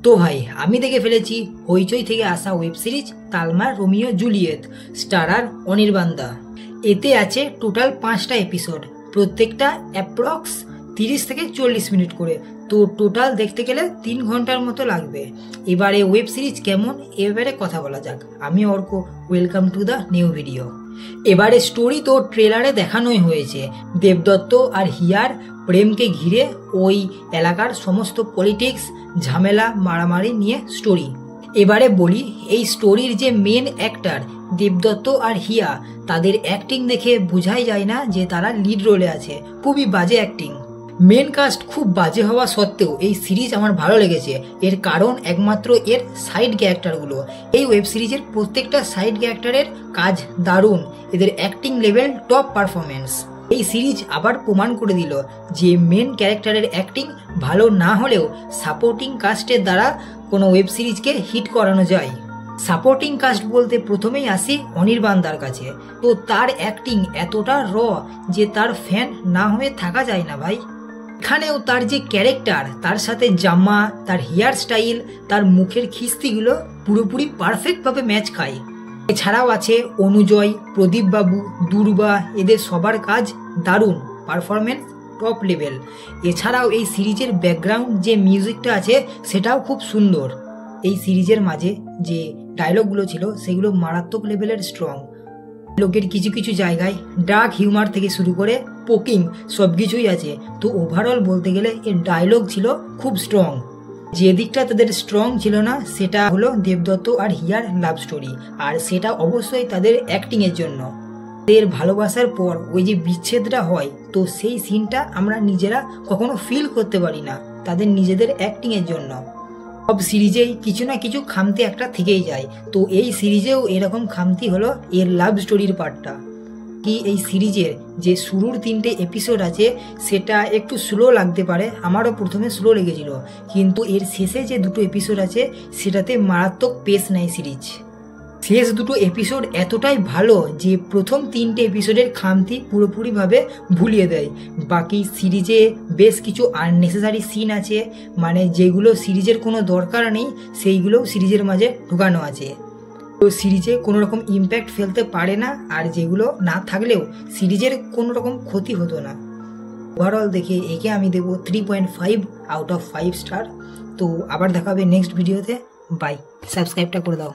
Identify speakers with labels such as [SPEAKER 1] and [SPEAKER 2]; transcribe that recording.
[SPEAKER 1] তো ভাই আমি দেখে ফেলেছি হইচই থেকে আসা web series Talmar Romeo Juliet, starrer Anirban da. এতে আছে টোটাল 5টা এপিসোড, প্রত্যেকটা অ্যাপ্রক্স 30 থেকে 40 মিনিট করে। তো টোটাল দেখতে গেলে 3 ঘন্টার মতো লাগবে। এবারে ওয়েব সিরিজ কেমন এবারে কথা বলা যাক। আমি Arka, welcome to the new video. এবারে স্টোরি তো ট্রেলারে দেখানোই হয়েছে, দেবদত্ত আর হিয়ার প্রেমকে ঘিরে ওই এলাকার সমস্ত পলিটিক্স, ঝামেলা, মারামারি নিয়ে স্টোরি। এবারে বলি, এই স্টোরির যে মেন অ্যাক্টর দেবদত্ত আর হিয়া, তাদের অ্যাক্টিং দেখে বোঝাই যায় না যে তারা লিড রোলে আছে। খুবই বাজে অ্যাক্টিং। মেন কাস্ট খুব বাজে হওয়া সত্ত্বেও এই সিরিজ আমার ভালো লেগেছে। এর কারণ একমাত্র এর সাইড ক্যারেক্টারগুলো। এই ওয়েব সিরিজের প্রত্যেকটা সাইড ক্যারেক্টারের কাজ দারুণ, এদের অ্যাক্টিং লেভেল টপ পারফরমেন্স। এই সিরিজ আবার প্রমাণ করে দিল যে মেন ক্যারেক্টারের অ্যাক্টিং ভালো না হলেও সাপোর্টিং কাস্টের দ্বারা কোনো ওয়েব সিরিজকে হিট করানো যায়। সাপোর্টিং কাস্ট বলতে প্রথমেই আসি অনির্বাণ দার কাছে। তো তার অ্যাক্টিং এতটা র যে তার ফ্যান না হয়ে থাকা যায় না ভাই। এখানেও তার যে ক্যারেক্টার, তার সাথে জামা, তার হেয়ার স্টাইল, তার মুখের খিস্তিগুলো পুরোপুরি পারফেক্টভাবে ম্যাচ খায়। এছাড়াও আছে অনুজয়, প্রদীপ বাবু, দুর্বা, এদের সবার কাজ দারুণ, পারফরমেন্স টপ লেভেল। এছাড়াও এই সিরিজের ব্যাকগ্রাউন্ড যে মিউজিকটা আছে সেটাও খুব সুন্দর। এই সিরিজের মাঝে যে ডায়লগগুলো ছিল সেগুলো মারাত্মক লেভেলের স্ট্রং। লোকের কিছু কিছু জায়গায় ডার্ক হিউমার থেকে শুরু করে পোকিং সব কিছুই আছে। তো ওভারঅল বলতে গেলে এর ডায়লগ ছিল খুব স্ট্রং। যে দিকটা তাদের স্ট্রং ছিল না সেটা হলো দেবদত্ত আর হিয়ার লাভ স্টোরি, আর সেটা অবশ্যই তাদের অ্যাক্টিংয়ের জন্য। এর ভালোবাসার পর ওই যে বিচ্ছেদটা হয়, তো সেই সিনটা আমরা নিজেরা কখনো ফিল করতে পারি না, তাদের নিজেদের অ্যাক্টিংয়ের জন্য। সব সিরিজেই কিছু না কিছু খামতি একটা থেকেই যায়। তো এই সিরিজেও এরকম খামতি হলো এর লাভ স্টোরির পার্টটা। কি এই সিরিজের যে শুরুর 3টে এপিসোড আছে সেটা একটু স্লো লাগতে পারে, আমারও প্রথমে স্লো লেগেছিল, কিন্তু এর শেষে যে 2টো এপিসোড আছে সেটাতে মারাত্মক পেস নেয় সিরিজ। শেষ 2টো এপিসোড এতটাই ভালো যে প্রথম 3টে এপিসোডের খামতি পুরোপুরিভাবে ভুলিয়ে দেয়। বাকি সিরিজে বেশ কিছু আননেসেসারি সিন আছে, মানে যেগুলো সিরিজের কোনো দরকার নেই সেইগুলোও সিরিজের মাঝে ঢুকানো আছে। তো সিরিজে কোনো রকম ইম্প্যাক্ট ফেলতে পারে না, আর যেগুলো না থাকলেও সিরিজের কোনো রকম ক্ষতি হতো না। ওভারঅল দেখে একে আমি দেবো 3.5 আউট অফ 5 স্টার। তো আবার দেখা হবে নেক্সট ভিডিওতে। বাই, সাবস্ক্রাইবটা করে দাও।